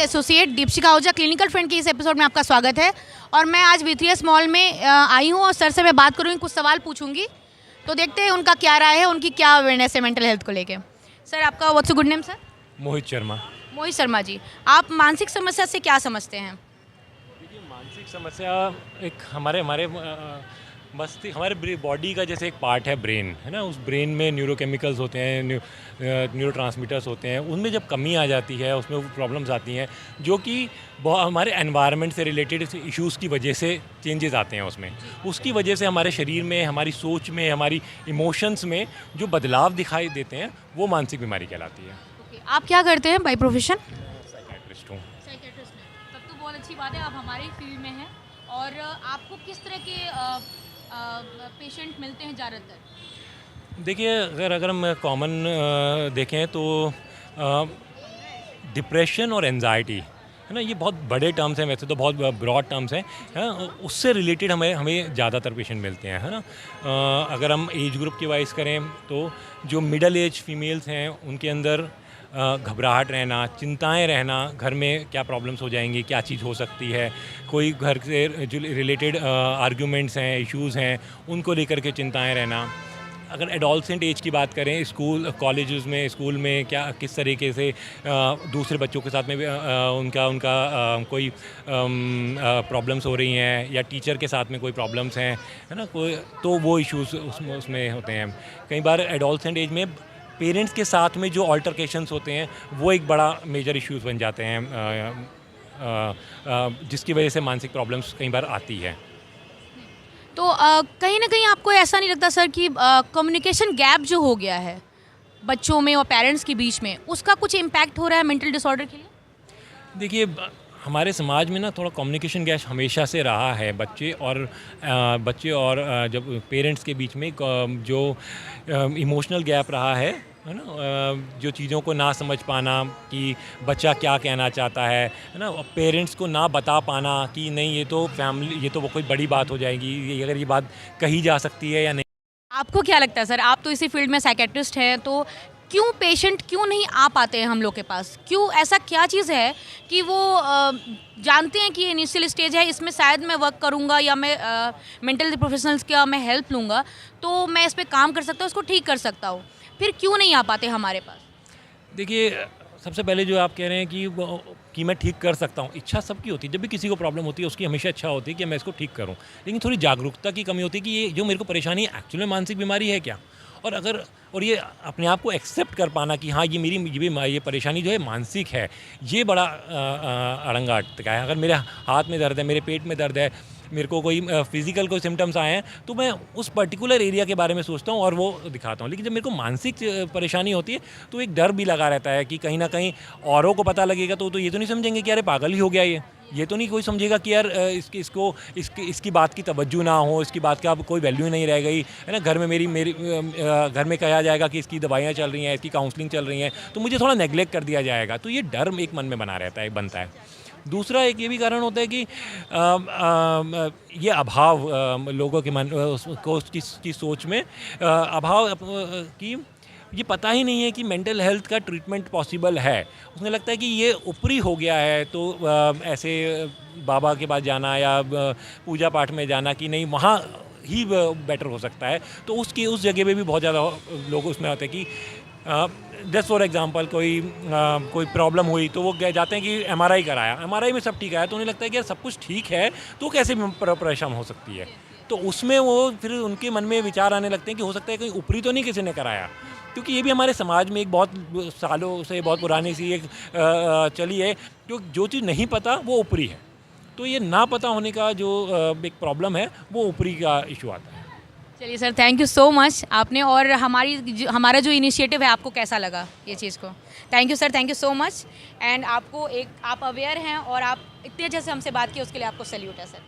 Associate Deepshikha Ahuja clinical friend के इस episode में आपका स्वागत है। और मैं आज V3S मॉल में आई हूँ और सर से मैं बात करूँगी, कुछ सवाल पूछूंगी, तो देखते हैं उनका क्या राय है, उनकी क्या अवेयरनेस है मेंटल हेल्थ को लेके। सर आपका what's a good name sir? Mohit Sharma. Mohit Sharma ji, आप मानसिक समस्या से क्या समझते हैं? देखिए, मानसिक समस्या एक हमारे हमारे मस्तिष्क, हमारे बॉडी का जैसे एक पार्ट है ब्रेन, है ना। उस ब्रेन में न्यूरोकेमिकल्स होते हैं, न्यूरोट्रांसमीटर्स होते हैं। उनमें जब कमी आ जाती है, उसमें वो प्रॉब्लम्स आती हैं जो कि हमारे एनवायरनमेंट से रिलेटेड इश्यूज़ की वजह से चेंजेस आते हैं उसमें। उसकी वजह से हमारे शरीर में, हमारी सोच में, हमारी इमोशंस में जो बदलाव दिखाई देते हैं, वो मानसिक बीमारी कहलाती है। आप क्या करते हैं बाय प्रोफेशन? साइकियाट्रिस्ट हूँ। साइकियाट्रिस्ट हैं, तब तो बहुत अच्छी बात है, आप हमारी फील्ड में हैं। और आपको किस तरह के पेशेंट मिलते हैं ज़्यादातर? देखिए, अगर हम कॉमन देखें तो डिप्रेशन और एंजाइटी, है ना, ये बहुत बड़े टर्म्स हैं, वैसे तो बहुत ब्रॉड टर्म्स हैं, है ना। उससे रिलेटेड हमें ज़्यादातर पेशेंट मिलते हैं, है ना। अगर हम एज ग्रुप की वाइज करें तो जो मिडल एज फीमेल्स हैं उनके अंदर घबराहट रहना, चिंताएं रहना, घर में क्या प्रॉब्लम्स हो जाएंगी, क्या चीज़ हो सकती है, कोई घर से जो रिलेटेड आर्ग्यूमेंट्स हैं, इश्यूज़ हैं, उनको लेकर के चिंताएं रहना। अगर एडोलसेंट एज की बात करें, स्कूल कॉलेजेस में, स्कूल में क्या किस तरीके से दूसरे बच्चों के साथ में भी कोई प्रॉब्लम्स हो रही हैं, या टीचर के साथ में कोई प्रॉब्लम्स हैं, है ना, कोई तो वो इश्यूज़ उसमें होते हैं। कई बार एडोलसेंट एज में पेरेंट्स के साथ में जो ऑल्टरकेशंस होते हैं, वो एक बड़ा मेजर इश्यूज़ बन जाते हैं, जिसकी वजह से मानसिक प्रॉब्लम्स कई बार आती है। तो कहीं ना कहीं आपको ऐसा नहीं लगता सर कि कम्युनिकेशन गैप जो हो गया है बच्चों में और पेरेंट्स के बीच में, उसका कुछ इम्पैक्ट हो रहा है मेंटल डिसऑर्डर के लिए? देखिए, हमारे समाज में ना थोड़ा कम्युनिकेशन गैप हमेशा से रहा है। बच्चे और जब पेरेंट्स के बीच में जो इमोशनल गैप रहा है ना, जो चीज़ों को ना समझ पाना कि बच्चा क्या कहना चाहता है ना, पेरेंट्स को ना बता पाना कि नहीं, ये तो फैमिली, ये तो वो कोई बड़ी बात हो जाएगी, अगर ये बात कही जा सकती है या नहीं। आपको क्या लगता है सर, आप तो इसी फील्ड में साइकेट्रिस्ट हैं, तो क्यों पेशेंट क्यों नहीं आ पाते हैं हम लोग के पास? क्यों, ऐसा क्या चीज़ है कि वो जानते हैं कि ये इनिशियल स्टेज है, इसमें शायद मैं वर्क करूँगा या मैं मेंटल प्रोफेशनल्स का मैं हेल्प लूँगा तो मैं इस पर काम कर सकता हूँ, उसको ठीक कर सकता हूँ, फिर क्यों नहीं आ पाते हमारे पास? देखिए, सबसे पहले जो आप कह रहे हैं कि मैं ठीक कर सकता हूँ, इच्छा सबकी होती है। जब भी किसी को प्रॉब्लम होती है, उसकी हमेशा इच्छा होती है कि मैं इसको ठीक करूँ, लेकिन थोड़ी जागरूकता की कमी होती है कि ये जो मेरे को परेशानी है एक्चुअली मानसिक बीमारी है क्या। और ये अपने आप को एक्सेप्ट कर पाना कि हाँ, ये परेशानी जो है मानसिक है, ये बड़ा अड़ंगा अटका है। अगर मेरे हाथ में दर्द है, मेरे पेट में दर्द है, मेरे को कोई फिजिकल कोई सिम्टम्स आए हैं, तो मैं उस पर्टिकुलर एरिया के बारे में सोचता हूँ और वो दिखाता हूँ। लेकिन जब मेरे को मानसिक परेशानी होती है तो एक डर भी लगा रहता है कि कहीं ना कहीं औरों को पता लगेगा तो ये तो नहीं समझेंगे कि अरे पागल ही हो गया ये तो नहीं कोई समझेगा कि यार इसकी बात की तवज्जो ना हो, इसकी बात का अब कोई वैल्यू नहीं रह गई, है ना। घर में मेरी घर में कहा जाएगा कि इसकी दवाइयाँ चल रही हैं, इसकी काउंसलिंग चल रही हैं, तो मुझे थोड़ा नेगलेक्ट कर दिया जाएगा। तो ये डर एक मन में बनता है। दूसरा एक ये भी कारण होता है कि ये अभाव लोगों के मन की सोच में अभाव कि ये पता ही नहीं है कि मेंटल हेल्थ का ट्रीटमेंट पॉसिबल है। उसने लगता है कि ये ऊपरी हो गया है, तो ऐसे बाबा के पास जाना या पूजा पाठ में जाना कि नहीं, वहाँ ही बेटर हो सकता है। तो उस जगह पे भी बहुत ज़्यादा लोग उसमें होते हैं कि जस्ट फॉर एग्जांपल कोई प्रॉब्लम हुई तो वो जाते हैं कि MRI कराया, MRI में सब ठीक आया, तो उन्हें लगता है कि यार सब कुछ ठीक है तो कैसे परेशान हो सकती है। तो उसमें वो फिर उनके मन में विचार आने लगते हैं कि हो सकता है कहीं ऊपरी तो नहीं किसी ने कराया। क्योंकि ये भी हमारे समाज में एक बहुत सालों से बहुत पुरानी सी एक चली है, जो चीज़ नहीं पता वो ऊपरी है। तो ये ना पता होने का जो एक प्रॉब्लम है, वो ऊपरी का इशू आता है। चलिए sir, thank you so much आपने, और हमारा जो इनिशिएटिव है आपको कैसा लगा ये चीज़ को? Thank you sir, thank you so much. And आप अवेयर हैं और आप इतने अच्छे से हमसे बात की, उसके लिए आपको सैल्यूट है सर।